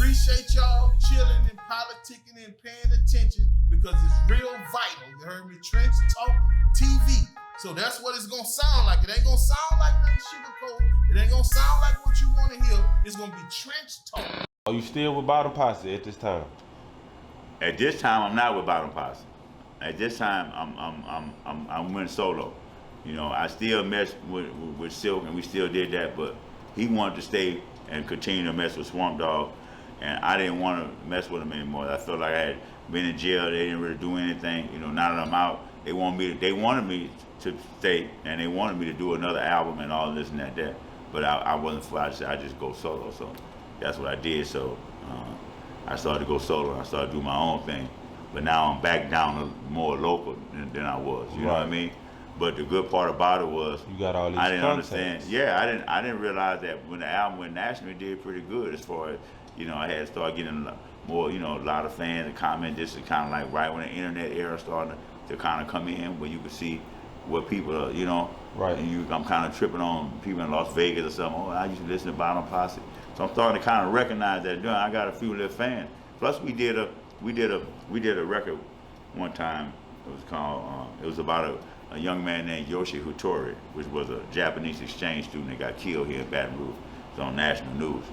appreciate y'all chilling and politicking and paying attention because it's real vital. You heard me? Trench Talk TV. So that's what it's gonna sound like. It ain't gonna sound like nothing sugarcoat. It ain't gonna sound like what you want to hear. It's gonna be Trench Talk. Are you still with Baton Posse at this time? At this time, I'm not with Baton Posse. At this time, I'm went solo. You know, I still mess with Silk, and we still did that, but he wanted to stay and continue to mess with Swamp Dogg, and I didn't want to mess with him anymore. I felt like I had been in jail. They didn't really do anything. You know, now that I'm out, they wanted me to stay, and they wanted me to do another album and all this and that. But I wasn't for it. I just go solo. So that's what I did. So I started to go solo, and I started to do my own thing. But now I'm back down to more local than I was. You know what I mean? But the good part about it was you got all these I didn't contacts. understand. Yeah, I didn't realize that when the album went national, it did pretty good as far as, you know, I had to start getting more, you know, a lot of fans to comment. This is kind of like right when the internet era started to kind of come in, where you could see what people are, you know. Right. And I'm kind of tripping on people in Las Vegas or something. Oh, I used to listen to Baton Posse. So I'm starting to kind of recognize that. I got a few little fans. Plus, we did a record one time. It was called. It was about a young man named Yoshi, which was a Japanese exchange student that got killed here in Baton Rouge. It was on national news,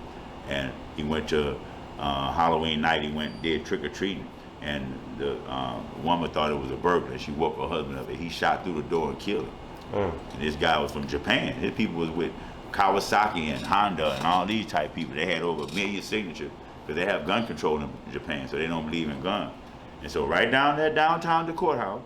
and he went to Halloween night. He went and did trick or treating, and the woman thought it was a burglar. She woke her husband up, and he shot through the door and killed him. And this guy was from Japan. His people was with Kawasaki and Honda and all these type people. They had over 1 million signatures because they have gun control in Japan, so they don't believe in guns. And so right down there downtown the courthouse,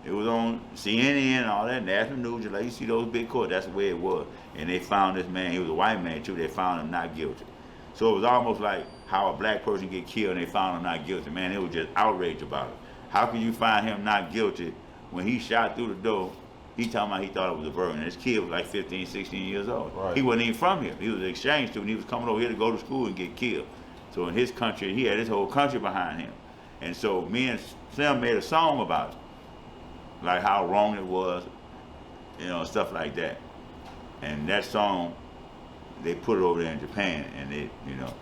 it was on CNN and all that, national news, like you see those big courts, that's the way it was. And they found this man, he was a white man too, they found him not guilty. So it was almost like how a black person get killed and they found him not guilty. Man, it was just outrage about it. How can you find him not guilty when he shot through the door? He talking about he thought it was a burglar. And his kid was like 15, 16 years old. Right. He wasn't even from here. He was an exchange student. He was coming over here to go to school and get killed. So in his country, he had his whole country behind him. And so me and Slim made a song about it. Like how wrong it was, you know, stuff like that. And that song, they put it over there in Japan, and they, you know,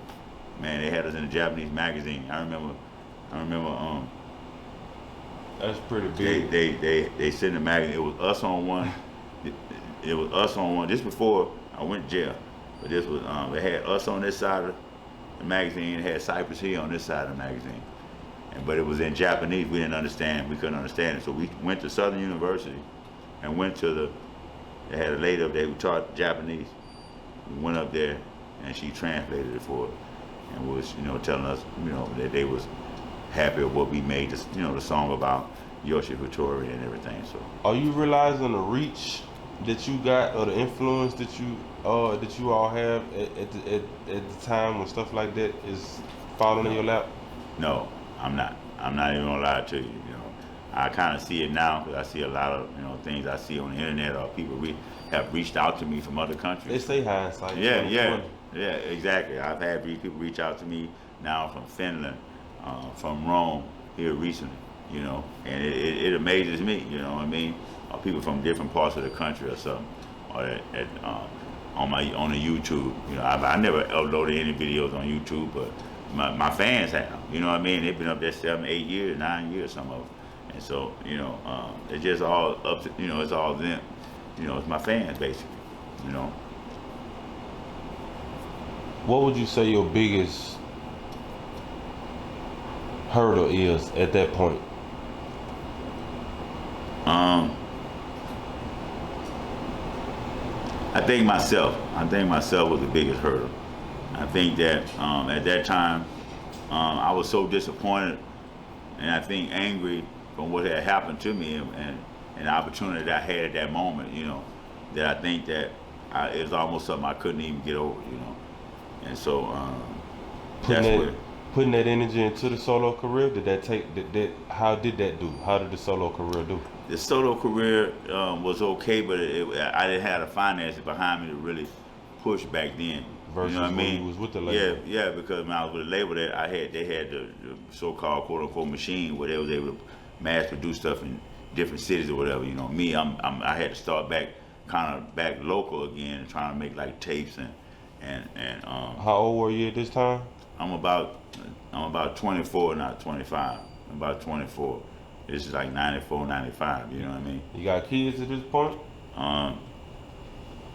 man, they had us in a Japanese magazine. I remember. That's pretty big. They sent the magazine. It was us on one. It was us on one. This before I went to jail, but this was they had us on this side of the magazine. It had Cypress Hill on this side of the magazine. But it was in Japanese. We didn't understand. We couldn't understand it. So we went to Southern University and went to they had a lady up there who taught Japanese. We went up there and she translated it for us and was, you know, telling us, you know, that they was happy with what we made, this, you know, the song about Yoshi Hattori and everything. So are you realizing the reach that you got or the influence that you all have at the time when stuff like that is falling in your lap? No. I'm not even gonna lie to you. You know, I kind of see it now because I see a lot of, you know, things I see on the internet or people have reached out to me from other countries. They say hindsight. Yeah, exactly. I've had people reach out to me now from Finland, from Rome here recently. You know, and it amazes me. You know what I mean? Or people from different parts of the country or something, or on the YouTube. You know, I never uploaded any videos on YouTube, but my fans have, you know what I mean? They've been up there 7, 8 years, 9 years, some of them. And so, you know, it's just all up to, you know, it's all them. You know, it's my fans, basically, you know. What would you say your biggest hurdle is at that point? I think myself was the biggest hurdle. I think that at that time, I was so disappointed and I think angry from what had happened to me and the opportunity that I had at that moment, you know, that I think that it was almost something I couldn't even get over, you know. And so putting that energy into the solo career, how did that do? How did the solo career do? The solo career was okay, but I didn't have the finances behind me to really push back then. Versus you know what I mean? When you was with the label. Yeah, because when I was with the label, they had the so-called quote-unquote machine where they was able to mass produce stuff in different cities or whatever. You know, me, I had to start back local again, and trying to make like tapes and How old were you at this time? I'm about 24, not 25. I'm about 24. This is like 94, 95. You know what I mean? You got kids at this point?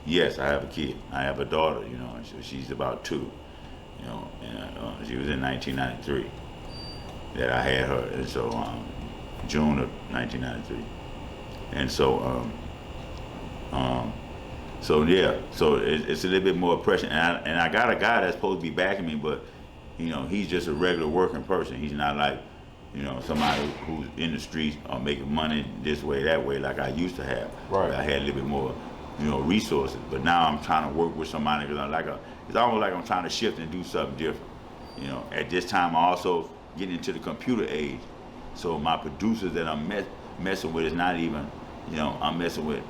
Yes, I have a kid. I have a daughter. You know, and so she's about 2. You know, and she was in 1993 that I had her, and so June of 1993, and so so it's a little bit more pressure, and I got a guy that's supposed to be backing me, but you know, he's just a regular working person. He's not like, you know, somebody who's in the streets or making money this way, that way, like I used to have. Right. I had a little bit more, you know, resources. But now I'm trying to work with somebody because it's almost like I'm trying to shift and do something different. You know, at this time I also getting into the computer age, so my producers that I'm messing with is not even, you know, I'm messing with,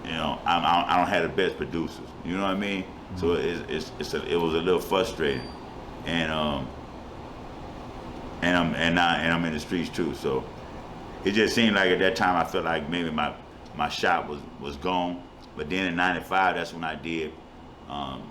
you know, I don't have the best producers. You know what I mean? Mm-hmm. So it was a little frustrating, and I'm in the streets too. So it just seemed like at that time I felt like maybe my shot was gone. But then in '95, that's when I did.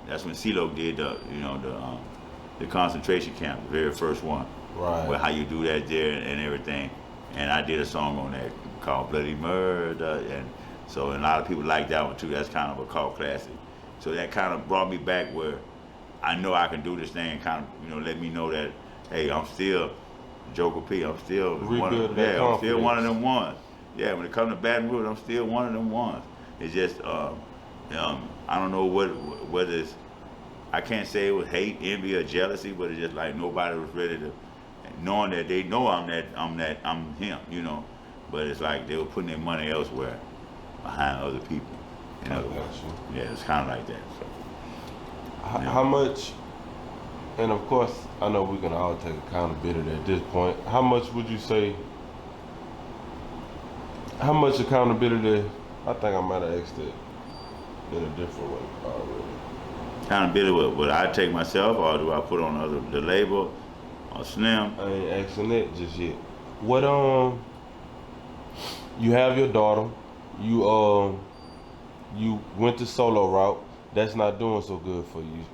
That's when CeeLo did the concentration camp, the very first one. Right. Where how you do that there and everything. And I did a song on that called Bloody Murder, and so a lot of people like that one too. That's kind of a cult classic. So that kind of brought me back where I know I can do this thing, kind of, you know, let me know that, hey, I'm still Joker P. I'm still I'm still one of them ones. Yeah, when it comes to Baton Rouge, I'm still one of them ones. It's just I don't know what is. I can't say it was hate, envy, or jealousy, but it's just like nobody was ready to, knowing that they know I'm him, you know. But it's like they were putting their money elsewhere, behind other people. In other words, yeah, it's kind of like that. So, how much? And of course, I know we can all take accountability at this point. How much would you say? How much accountability? I think I might have asked it in a different way already. Accountability, would I take myself, or do I put on the label, or Slim? I ain't asking that just yet. What you have your daughter, you went the solo route. That's not doing so good for you.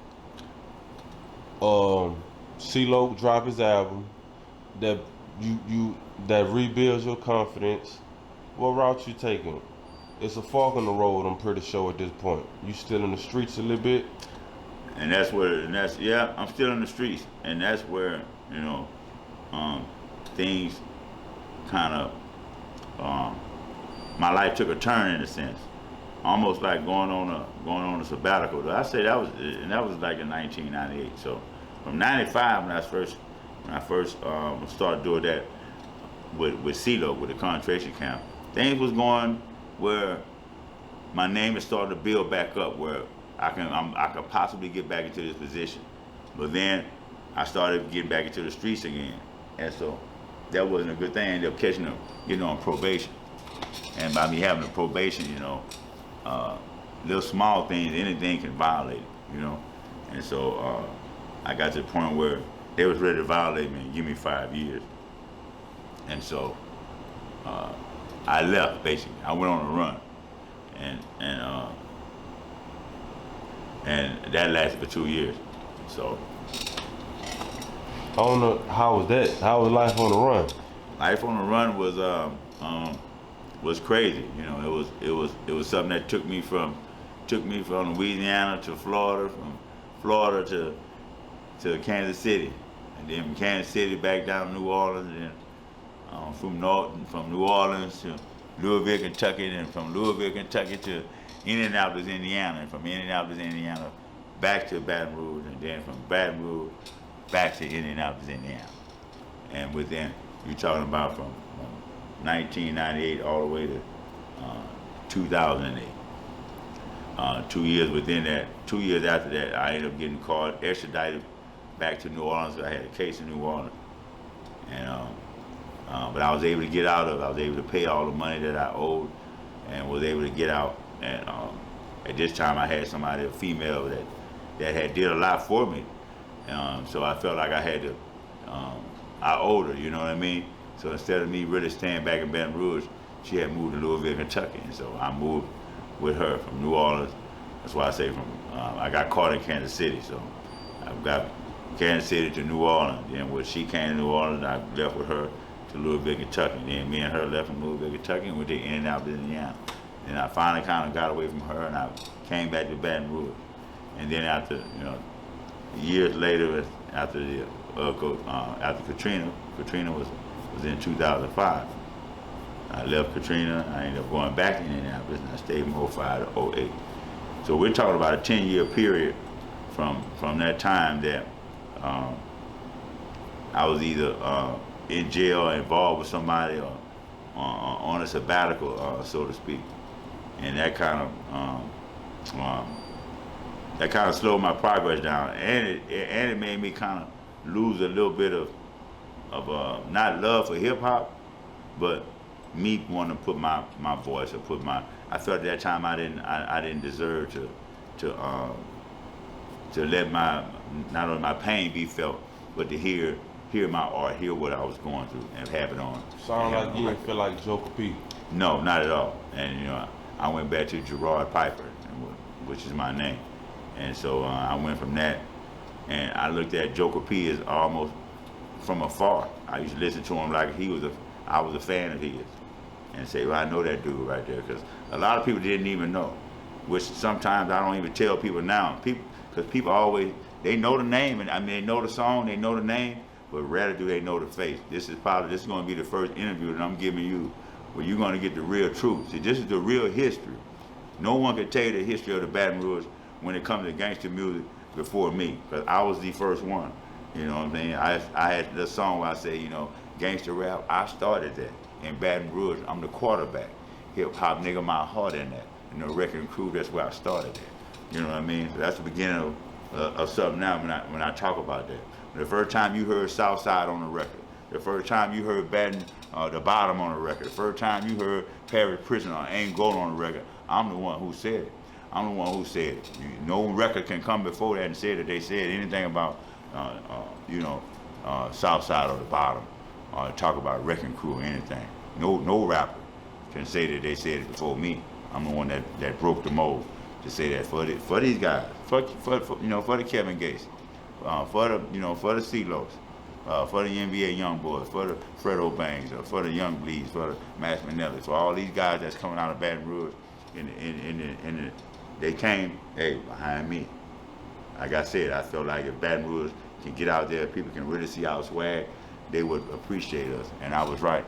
CeeLo dropped his album that that rebuilds your confidence. What route you taking? It's a fork in the road, I'm pretty sure at this point. You still in the streets a little bit? And I'm still in the streets, and that's where, you know, things kind of, my life took a turn in a sense, almost like going on a sabbatical. I say that was like in 1998. So from '95 when I first started doing that with CeeLo, with the concentration camp, things was going where my name is starting to build back up, where I could possibly get back into this position. But then I started getting back into the streets again, and so that wasn't a good thing. I ended up getting on probation, and by me having a probation, you know, little small things, anything can violate it, you know. And so I got to the point where they was ready to violate me and give me 5 years, and so I left basically. I went on a run, and that lasted for 2 years. So I don't know, how was that? How was life on the run? Life on the run was crazy. You know, it was something that took me from Louisiana to Florida, from Florida to Kansas City, and then from Kansas City back down to New Orleans, and then from New Orleans to Louisville, Kentucky, and from Louisville, Kentucky to Indianapolis, Indiana, and from Indianapolis, Indiana back to Baton Rouge, and then from Baton Rouge back to Indianapolis, Indiana. And within, you're talking about from 1998 all the way to 2008. 2 years within that, 2 years after that, I ended up getting called, extradited back to New Orleans. I had a case in New Orleans, and but I was able to get out of it. I was able to pay all the money that I owed, and was able to get out. And at this time, I had somebody, a female, that had did a lot for me. So I felt like I had to, I owed her, you know what I mean? So instead of me really staying back in Baton Rouge, she had moved to Louisville, Kentucky. And so I moved with her from New Orleans. That's why I say I got caught in Kansas City. So Kansas City to New Orleans. Then when she came to New Orleans, I left with her to Louisville, Kentucky. Then me and her left from Louisville, Kentucky, and went to Indianapolis, Indiana. And I finally kind of got away from her, and I came back to Baton Rouge. And then after, years later, after Katrina was in 2005. I left Katrina. I ended up going back to Indianapolis, and I stayed from 05 to 08. So we're talking about a 10-year period from that time that I was either in jail or involved with somebody or on a sabbatical, so to speak. And that kind of slowed my progress down, and it made me kind of lose a little bit of not love for hip hop, but me wanting to put my voice or I felt at that time I didn't deserve to let not only my pain be felt, but to hear my art, hear what I was going through, and have it on. Sound like you didn't feel like Joker P. No, not at all. And I went back to Gerard Piper, which is my name, and so I went from that, and I looked at Joker P as almost from afar. I used to listen to him like I was a fan of his, and say, well, I know that dude right there, because a lot of people didn't even know, which sometimes I don't even tell people now. Because people always, they know the name, and they know the song, they know the name, but rarely do they know the face. This is going to be the first interview that I'm giving you where you're going to get the real truth. See, this is the real history. No one can tell you the history of the Baton Rouge when it comes to gangster music before me, because I was the first one. You know what I'm saying? I had the song where I say, gangster rap, I started that in Baton Rouge. I'm the quarterback. Hip hop nigga, my heart in that. And the Wrecking Crew, that's where I started that. You know what I mean? So that's the beginning of something now when I talk about that. The first time you heard Southide on the record, the first time you heard Baton, the Bottom on the record, the first time you heard Parish Prison or Ain't Gold on the record, I'm the one who said it. I'm the one who said it. No record can come before that and say that they said anything about, Southside or the Bottom, or talk about Wrecking Crew or anything. No rapper can say that they said it before me. I'm the one that broke the mold to say that for these guys, for the Kevin Gates, for the CeeLos, for the NBA Young Boys, for the Fredo Bangs, for the Young Bleeds, for the Max Manellas, for all these guys that's coming out of Baton Rouge, they came, behind me. Like I said, I felt like if Baton Rouge can get out there, people can really see our swag, they would appreciate us, and I was right.